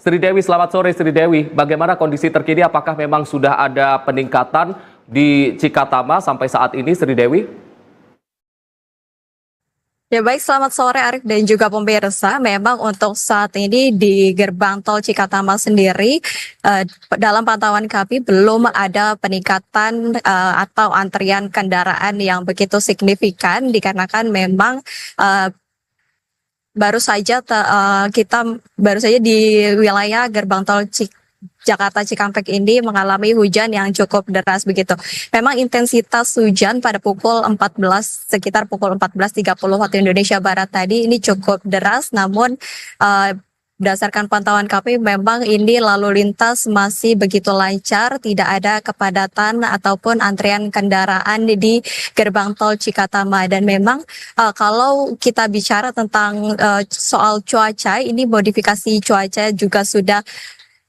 Sri Dewi, selamat sore Sri Dewi. Bagaimana kondisi terkini? Apakah memang sudah ada peningkatan di Cikatama sampai saat ini, Sri Dewi? Ya baik, selamat sore Arif dan juga pemirsa. Memang untuk saat ini di gerbang tol Cikatama sendiri, dalam pantauan kami belum ada peningkatan atau antrian kendaraan yang begitu signifikan, dikarenakan memang baru saja kita baru saja di wilayah gerbang tol Jakarta Cikampek ini mengalami hujan yang cukup deras begitu. Memang intensitas hujan pada pukul 14, sekitar pukul 14.30 waktu Indonesia Barat tadi ini cukup deras, namun berdasarkan pantauan kami memang ini lalu lintas masih begitu lancar, tidak ada kepadatan ataupun antrian kendaraan di gerbang tol Cikatama. Dan memang kalau kita bicara tentang soal cuaca, ini modifikasi cuaca juga sudah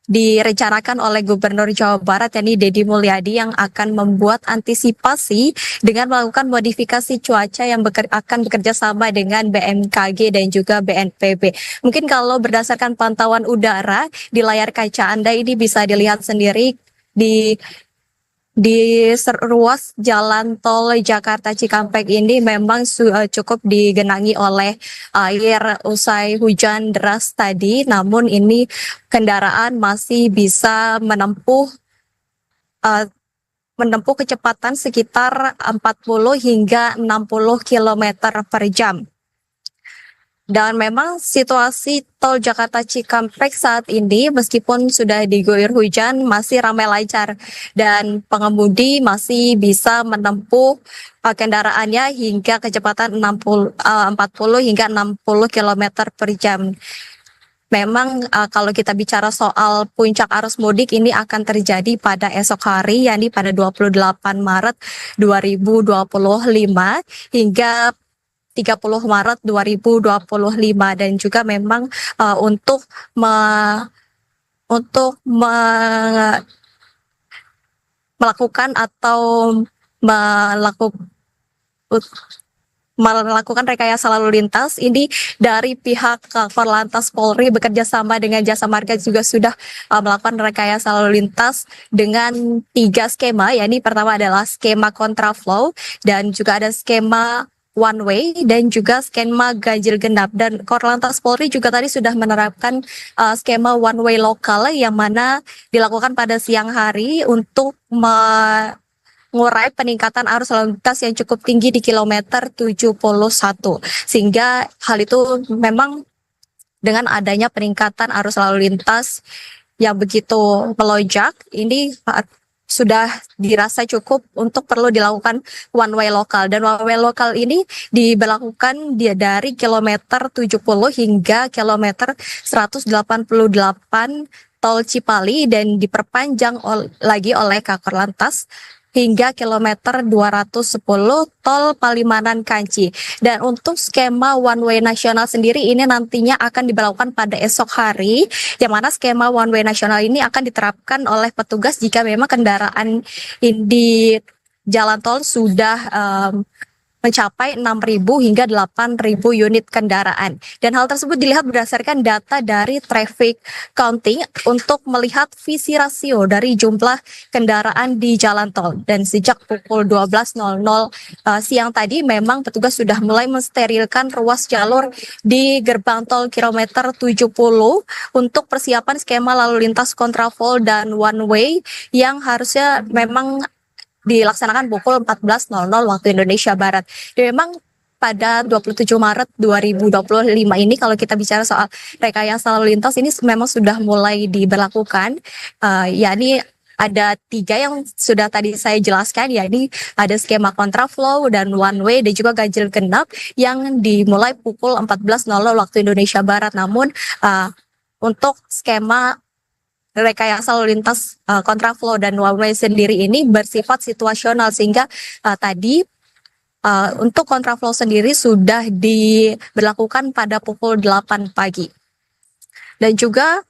direncanakan oleh Gubernur Jawa Barat yakni Deddy Mulyadi yang akan membuat antisipasi dengan melakukan modifikasi cuaca yang akan bekerja sama dengan BMKG dan juga BNPB. Mungkin kalau berdasarkan pantauan udara di layar kaca Anda ini bisa dilihat sendiri di ruas jalan tol Jakarta Cikampek ini memang cukup digenangi oleh air usai hujan deras tadi, namun ini kendaraan masih bisa menempuh kecepatan sekitar 40 hingga 60 km per jam. Dan memang situasi tol Jakarta Cikampek saat ini meskipun sudah diguyur hujan masih ramai lancar dan pengemudi masih bisa menempuh kendaraannya hingga kecepatan 40 hingga 60 km per jam. Memang kalau kita bicara soal puncak arus mudik ini akan terjadi pada esok hari, yakni pada 28 Maret 2025 hingga 30 Maret 2025 dan juga memang untuk melakukan atau melakukan rekayasa lalu lintas ini dari pihak Korlantas Polri bekerja sama dengan Jasa Marga juga sudah melakukan rekayasa lalu lintas dengan 3 skema, yakni pertama adalah skema kontraflow dan juga ada skema one way dan juga skema ganjil genap. Dan Korlantas Polri juga tadi sudah menerapkan skema one way lokal yang mana dilakukan pada siang hari untuk mengurai peningkatan arus lalu lintas yang cukup tinggi di kilometer 71. Sehingga hal itu memang dengan adanya peningkatan arus lalu lintas yang begitu melonjak, ini sudah dirasa cukup untuk perlu dilakukan one way lokal. Dan one way lokal ini diberlakukan dari kilometer 70 hingga kilometer 188 tol Cipali dan diperpanjang lagi oleh Kakor Lantas hingga kilometer 210 tol Palimanan Kanci. Dan untuk skema one way nasional sendiri ini nantinya akan diberlakukan pada esok hari, yang mana skema one way nasional ini akan diterapkan oleh petugas jika memang kendaraan di jalan tol sudah mencapai 6.000 hingga 8.000 unit kendaraan. Dan hal tersebut dilihat berdasarkan data dari traffic counting untuk melihat visi rasio dari jumlah kendaraan di jalan tol. Dan sejak pukul 12.00 siang tadi memang petugas sudah mulai mensterilkan ruas jalur di gerbang tol kilometer 70 untuk persiapan skema lalu lintas kontraflow dan one way yang harusnya memang dilaksanakan pukul 14.00 waktu Indonesia Barat. Dan memang pada 27 Maret 2025 ini kalau kita bicara soal rekayasa lalu lintas ini memang sudah mulai diberlakukan, yakni ada 3 yang sudah tadi saya jelaskan, yakni ada skema kontraflow dan one way dan juga ganjil genap yang dimulai pukul 14.00 waktu Indonesia Barat. Namun untuk skema rekayasa lalu lintas kontraflow dan one way sendiri ini bersifat situasional, sehingga tadi untuk kontraflow sendiri sudah diberlakukan pada pukul 8 pagi. Dan juga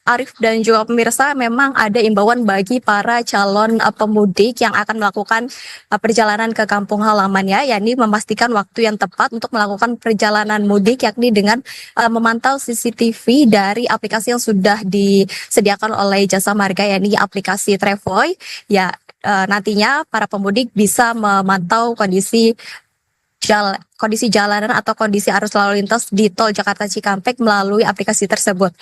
Arif dan juga pemirsa, memang ada imbauan bagi para calon pemudik yang akan melakukan perjalanan ke kampung halamannya, yakni memastikan waktu yang tepat untuk melakukan perjalanan mudik, yakni dengan memantau CCTV dari aplikasi yang sudah disediakan oleh Jasa Marga, yakni aplikasi Trevoy. Ya, nantinya para pemudik bisa memantau kondisi jalanan atau kondisi arus lalu lintas di tol Jakarta Cikampek melalui aplikasi tersebut.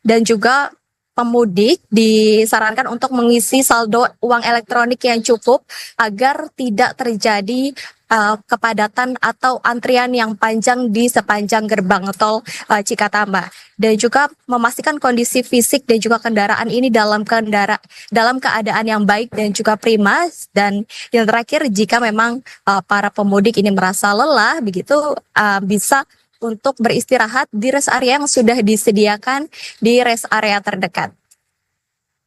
Dan juga pemudik disarankan untuk mengisi saldo uang elektronik yang cukup agar tidak terjadi kepadatan atau antrian yang panjang di sepanjang gerbang tol Cikatama. Dan juga memastikan kondisi fisik dan juga kendaraan ini dalam keadaan yang baik dan juga prima. Dan yang terakhir, jika memang para pemudik ini merasa lelah, begitu bisa untuk beristirahat di rest area yang sudah disediakan di rest area terdekat.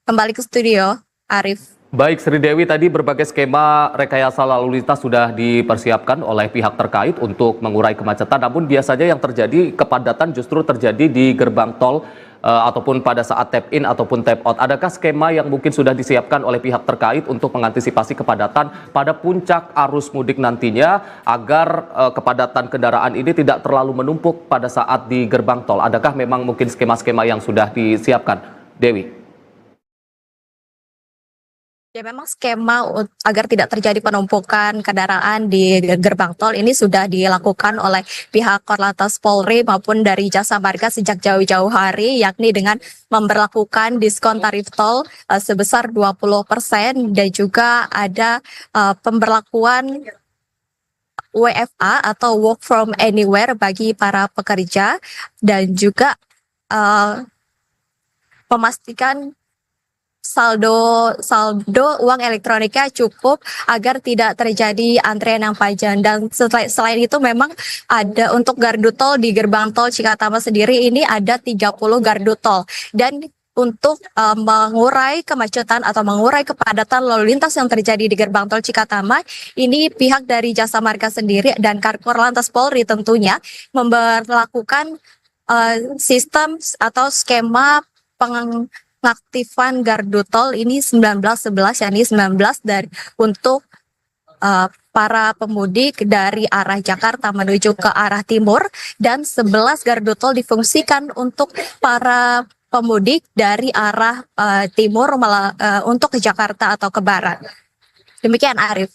Kembali ke studio, Arif. Baik, Sri Dewi, tadi berbagai skema rekayasa lalu lintas sudah dipersiapkan oleh pihak terkait untuk mengurai kemacetan. Namun biasanya yang terjadi kepadatan justru terjadi di gerbang tol ataupun pada saat tap in ataupun tap out. Adakah skema yang mungkin sudah disiapkan oleh pihak terkait untuk mengantisipasi kepadatan pada puncak arus mudik nantinya agar kepadatan kendaraan ini tidak terlalu menumpuk pada saat di gerbang tol? Adakah memang mungkin skema-skema yang sudah disiapkan, Dewi? Ya, memang skema agar tidak terjadi penumpukan kendaraan di gerbang tol ini sudah dilakukan oleh pihak Korlantas Polri maupun dari Jasa Marga sejak jauh-jauh hari, yakni dengan memberlakukan diskon tarif tol sebesar 20% dan juga ada pemberlakuan WFA atau work from anywhere bagi para pekerja, dan juga memastikan saldo uang elektroniknya cukup agar tidak terjadi antrean yang panjang. Dan selain itu memang ada untuk gardu tol di gerbang tol Cikatama sendiri ini ada 30 gardu tol, dan untuk mengurai kemacetan atau mengurai kepadatan lalu lintas yang terjadi di gerbang tol Cikatama, ini pihak dari Jasa Marga sendiri dan Korlantas Polri tentunya memberlakukan sistem atau skema pengaktifan gardu tol ini 1911, yakni 19 dari untuk para pemudik dari arah Jakarta menuju ke arah timur, dan 11 gardu tol difungsikan untuk para pemudik dari arah timur untuk ke Jakarta atau ke barat. Demikian, Arif.